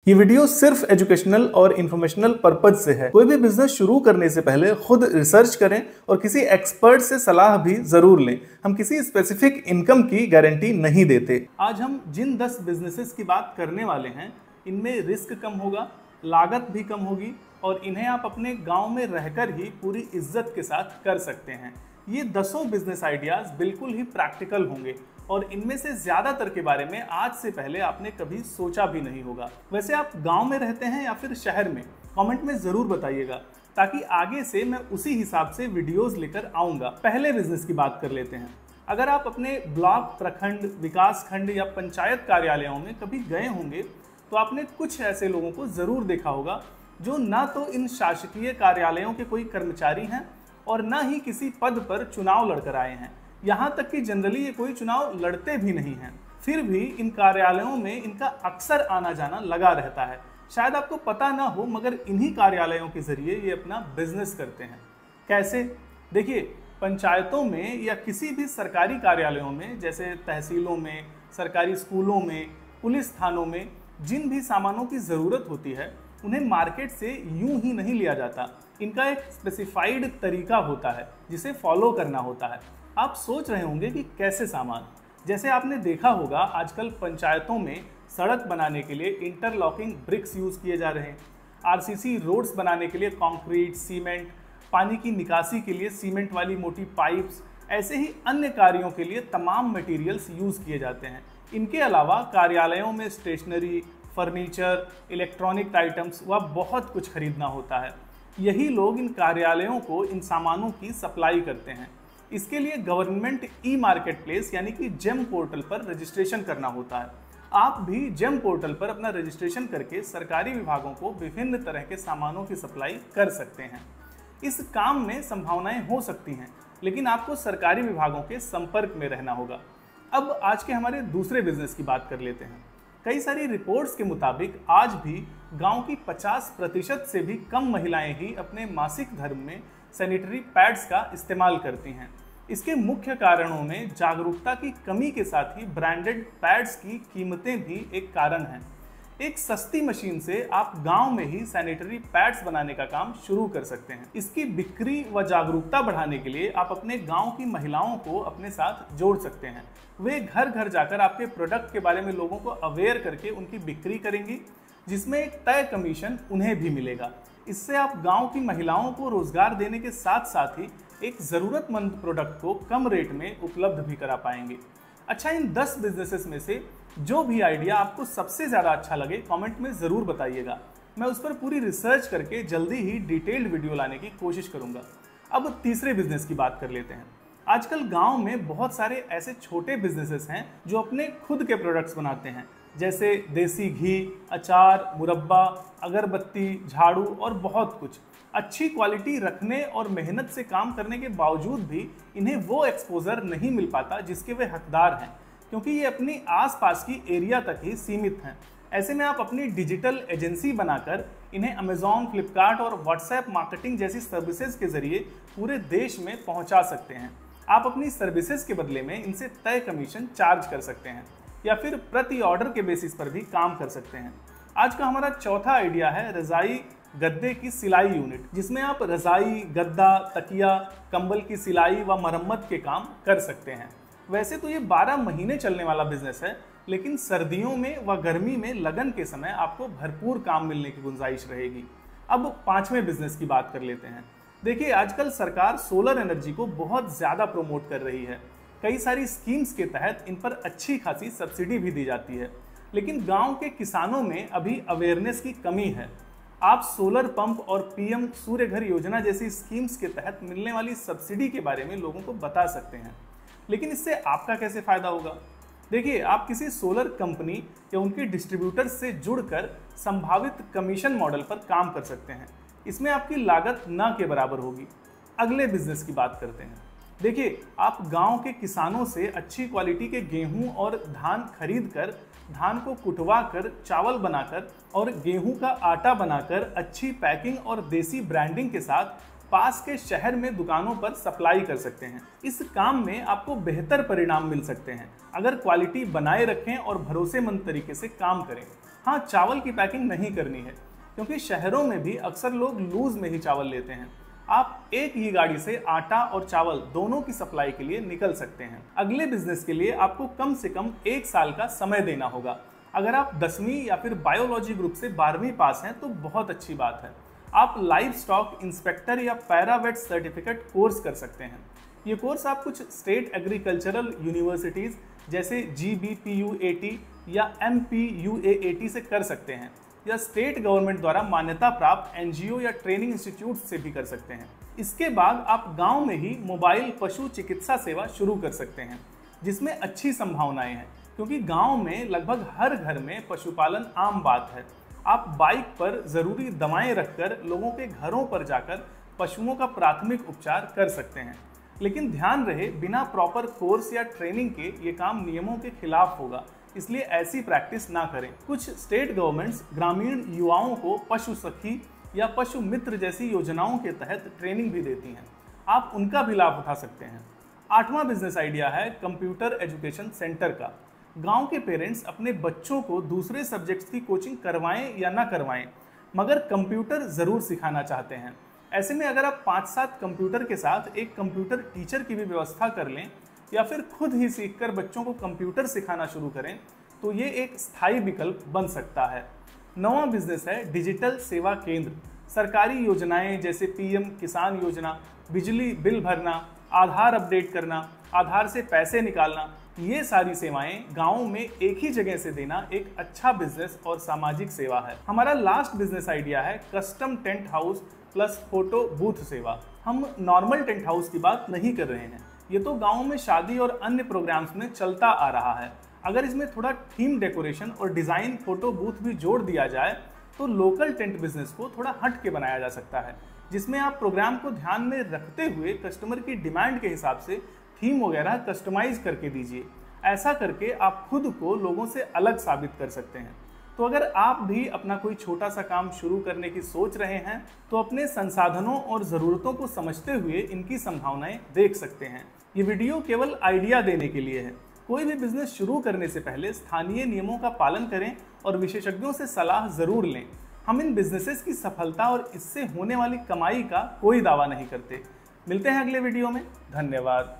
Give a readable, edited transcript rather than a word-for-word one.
ये वीडियो सिर्फ एजुकेशनल और इन्फॉर्मेशनल पर्पज से है। कोई भी बिजनेस शुरू करने से पहले खुद रिसर्च करें और किसी एक्सपर्ट से सलाह भी जरूर लें। हम किसी स्पेसिफिक इनकम की गारंटी नहीं देते। आज हम जिन 10 बिजनेसेस की बात करने वाले हैं, इनमें रिस्क कम होगा, लागत भी कम होगी और इन्हें आप अपने गांव में रहकर ही पूरी इज्जत के साथ कर सकते हैं। ये 10 बिजनेस आइडियाज बिल्कुल ही प्रैक्टिकल होंगे और इनमें से ज्यादातर के बारे में आज से पहले आपने कभी सोचा भी नहीं होगा। वैसे आप गांव में रहते हैं या फिर शहर में, कमेंट में जरूर बताइएगा ताकि आगे से मैं उसी हिसाब से वीडियोस लेकर आऊंगा। पहले बिजनेस की बात कर लेते हैं। अगर आप अपने ब्लॉक, प्रखंड, विकास खंड या पंचायत कार्यालयों में कभी गए होंगे तो आपने कुछ ऐसे लोगों को जरूर देखा होगा जो ना तो इन शासकीय कार्यालयों के कोई कर्मचारी हैं और ना ही किसी पद पर चुनाव लड़कर आए हैं। यहाँ तक कि जनरली ये कोई चुनाव लड़ते भी नहीं हैं, फिर भी इन कार्यालयों में इनका अक्सर आना जाना लगा रहता है। शायद आपको पता ना हो, मगर इन्हीं कार्यालयों के जरिए ये अपना बिजनेस करते हैं। कैसे? देखिए, पंचायतों में या किसी भी सरकारी कार्यालयों में, जैसे तहसीलों में, सरकारी स्कूलों में, पुलिस थानों में, जिन भी सामानों की ज़रूरत होती है उन्हें मार्केट से यूं ही नहीं लिया जाता। इनका एक स्पेसिफाइड तरीका होता है जिसे फॉलो करना होता है। आप सोच रहे होंगे कि कैसे सामान? जैसे आपने देखा होगा आजकल पंचायतों में सड़क बनाने के लिए इंटरलॉकिंग ब्रिक्स यूज़ किए जा रहे हैं, आरसीसी रोड्स बनाने के लिए कंक्रीट, सीमेंट, पानी की निकासी के लिए सीमेंट वाली मोटी पाइप्स, ऐसे ही अन्य कार्यों के लिए तमाम मटेरियल्स यूज़ किए जाते हैं। इनके अलावा कार्यालयों में स्टेशनरी, फर्नीचर, इलेक्ट्रॉनिक आइटम्स व बहुत कुछ खरीदना होता है। यही लोग इन कार्यालयों को इन सामानों की सप्लाई करते हैं। इसके लिए गवर्नमेंट ई मार्केट प्लेस यानी कि जेम पोर्टल पर रजिस्ट्रेशन करना होता है। आप भी जेम पोर्टल पर अपना रजिस्ट्रेशन करके सरकारी विभागों को विभिन्न तरह के सामानों की सप्लाई कर सकते हैं। इस काम में संभावनाएं हो सकती हैं, लेकिन आपको सरकारी विभागों के संपर्क में रहना होगा। अब आज के हमारे दूसरे बिजनेस की बात कर लेते हैं। कई सारी रिपोर्ट्स के मुताबिक आज भी गांव की 50% से भी कम महिलाएं ही अपने मासिक धर्म में सैनिटरी पैड्स का इस्तेमाल करती हैं। इसके मुख्य कारणों में जागरूकता की कमी के साथ ही ब्रांडेड पैड्स की कीमतें भी एक कारण हैं। एक सस्ती मशीन से आप गांव में ही सैनिटरी पैड्स बनाने का काम शुरू कर सकते हैं। इसकी बिक्री व जागरूकता बढ़ाने के लिए आप अपने गांव की महिलाओं को अपने साथ जोड़ सकते हैं। वे घर घर जाकर आपके प्रोडक्ट के बारे में लोगों को अवेयर करके उनकी बिक्री करेंगी, जिसमें एक तय कमीशन उन्हें भी मिलेगा। इससे आप गांव की महिलाओं को रोजगार देने के साथ साथ ही एक ज़रूरतमंद प्रोडक्ट को कम रेट में उपलब्ध भी करा पाएंगे। अच्छा, इन 10 बिजनेसेस में से जो भी आइडिया आपको सबसे ज़्यादा अच्छा लगे कमेंट में ज़रूर बताइएगा। मैं उस पर पूरी रिसर्च करके जल्दी ही डिटेल्ड वीडियो लाने की कोशिश करूँगा। अब तीसरे बिजनेस की बात कर लेते हैं। आजकल गांव में बहुत सारे ऐसे छोटे बिजनेसेस हैं जो अपने खुद के प्रोडक्ट्स बनाते हैं, जैसे देसी घी, अचार, मुरब्बा, अगरबत्ती, झाड़ू और बहुत कुछ। अच्छी क्वालिटी रखने और मेहनत से काम करने के बावजूद भी इन्हें वो एक्सपोजर नहीं मिल पाता जिसके वे हकदार हैं, क्योंकि ये अपनी आसपास की एरिया तक ही सीमित हैं। ऐसे में आप अपनी डिजिटल एजेंसी बनाकर इन्हें अमेजॉन, फ्लिपकार्ट और व्हाट्सएप मार्केटिंग जैसी सर्विसेज के जरिए पूरे देश में पहुंचा सकते हैं। आप अपनी सर्विसेज के बदले में इनसे तय कमीशन चार्ज कर सकते हैं या फिर प्रति ऑर्डर के बेसिस पर भी काम कर सकते हैं। आज का हमारा चौथा आइडिया है रजाई गद्दे की सिलाई यूनिट, जिसमें आप रजाई, गद्दा, तकिया, कंबल की सिलाई व मरम्मत के काम कर सकते हैं। वैसे तो ये 12 महीने चलने वाला बिजनेस है, लेकिन सर्दियों में व गर्मी में लगन के समय आपको भरपूर काम मिलने की गुंजाइश रहेगी। अब 5वें बिजनेस की बात कर लेते हैं। देखिए, आजकल सरकार सोलर एनर्जी को बहुत ज़्यादा प्रमोट कर रही है। कई सारी स्कीम्स के तहत इन पर अच्छी खासी सब्सिडी भी दी जाती है, लेकिन गांव के किसानों में अभी अवेयरनेस की कमी है। आप सोलर पंप और पीएम सूर्य घर योजना जैसी स्कीम्स के तहत मिलने वाली सब्सिडी के बारे में लोगों को बता सकते हैं, लेकिन इससे आपका कैसे फ़ायदा होगा? देखिए, आप किसी सोलर कंपनी या उनके डिस्ट्रीब्यूटर से जुड़कर संभावित कमीशन मॉडल पर काम कर सकते हैं। इसमें आपकी लागत न के बराबर होगी। अगले बिजनेस की बात करते हैं। देखिए, आप गांव के किसानों से अच्छी क्वालिटी के गेहूं और धान खरीद कर, धान को कुटवा कर, चावल बनाकर और गेहूं का आटा बनाकर अच्छी पैकिंग और देसी ब्रांडिंग के साथ पास के शहर में दुकानों पर सप्लाई कर सकते हैं। इस काम में आपको बेहतर परिणाम मिल सकते हैं अगर क्वालिटी बनाए रखें और भरोसेमंद तरीके से काम करें। हाँ, चावल की पैकिंग नहीं करनी है, क्योंकि शहरों में भी अक्सर लोग लूज में ही चावल लेते हैं। आप एक ही गाड़ी से आटा और चावल दोनों की सप्लाई के लिए निकल सकते हैं। अगले बिजनेस के लिए आपको कम से कम 1 साल का समय देना होगा। अगर आप 10वीं या फिर बायोलॉजी ग्रुप से 12वीं पास हैं तो बहुत अच्छी बात है। आप लाइव स्टॉक इंस्पेक्टर या पैरावेट सर्टिफिकेट कोर्स कर सकते हैं। ये कोर्स आप कुछ स्टेट एग्रीकल्चरल यूनिवर्सिटीज़ जैसे GBPUAT या MPUAAT से कर सकते हैं, या स्टेट गवर्नमेंट द्वारा मान्यता प्राप्त NGO या ट्रेनिंग इंस्टीट्यूट से भी कर सकते हैं। इसके बाद आप गांव में ही मोबाइल पशु चिकित्सा सेवा शुरू कर सकते हैं, जिसमें अच्छी संभावनाएं हैं, क्योंकि गांव में लगभग हर घर में पशुपालन आम बात है। आप बाइक पर ज़रूरी दवाएं रखकर लोगों के घरों पर जाकर पशुओं का प्राथमिक उपचार कर सकते हैं। लेकिन ध्यान रहे, बिना प्रॉपर कोर्स या ट्रेनिंग के ये काम नियमों के खिलाफ होगा, इसलिए ऐसी प्रैक्टिस ना करें। कुछ स्टेट गवर्नमेंट्स ग्रामीण युवाओं को पशु सखी या पशु मित्र जैसी योजनाओं के तहत ट्रेनिंग भी देती हैं। आप उनका भी लाभ उठा सकते हैं। 8वां बिजनेस आइडिया है कंप्यूटर एजुकेशन सेंटर का। गांव के पेरेंट्स अपने बच्चों को दूसरे सब्जेक्ट्स की कोचिंग करवाएं या ना करवाएं, मगर कंप्यूटर ज़रूर सिखाना चाहते हैं। ऐसे में अगर आप 5-7 कंप्यूटर के साथ एक कंप्यूटर टीचर की भी व्यवस्था कर लें, या फिर खुद ही सीखकर बच्चों को कंप्यूटर सिखाना शुरू करें, तो ये एक स्थायी विकल्प बन सकता है। 9वां बिजनेस है डिजिटल सेवा केंद्र। सरकारी योजनाएं जैसे PM किसान योजना, बिजली बिल भरना, आधार अपडेट करना, आधार से पैसे निकालना, ये सारी सेवाएं गाँव में एक ही जगह से देना एक अच्छा बिजनेस और सामाजिक सेवा है। हमारा लास्ट बिजनेस आइडिया है custom tent house plus photo booth सेवा। हम नॉर्मल टेंट हाउस की बात नहीं कर रहे हैं, ये तो गाँव में शादी और अन्य प्रोग्राम्स में चलता आ रहा है। अगर इसमें थोड़ा थीम डेकोरेशन और डिज़ाइन फोटो बूथ भी जोड़ दिया जाए तो लोकल टेंट बिजनेस को थोड़ा हट के बनाया जा सकता है, जिसमें आप प्रोग्राम को ध्यान में रखते हुए कस्टमर की डिमांड के हिसाब से थीम वगैरह कस्टमाइज करके दीजिए। ऐसा करके आप खुद को लोगों से अलग साबित कर सकते हैं। तो अगर आप भी अपना कोई छोटा सा काम शुरू करने की सोच रहे हैं तो अपने संसाधनों और ज़रूरतों को समझते हुए इनकी संभावनाएं देख सकते हैं। ये वीडियो केवल आइडिया देने के लिए है। कोई भी बिजनेस शुरू करने से पहले स्थानीय नियमों का पालन करें और विशेषज्ञों से सलाह ज़रूर लें। हम इन बिजनेसेस की सफलता और इससे होने वाली कमाई का कोई दावा नहीं करते। मिलते हैं अगले वीडियो में। धन्यवाद।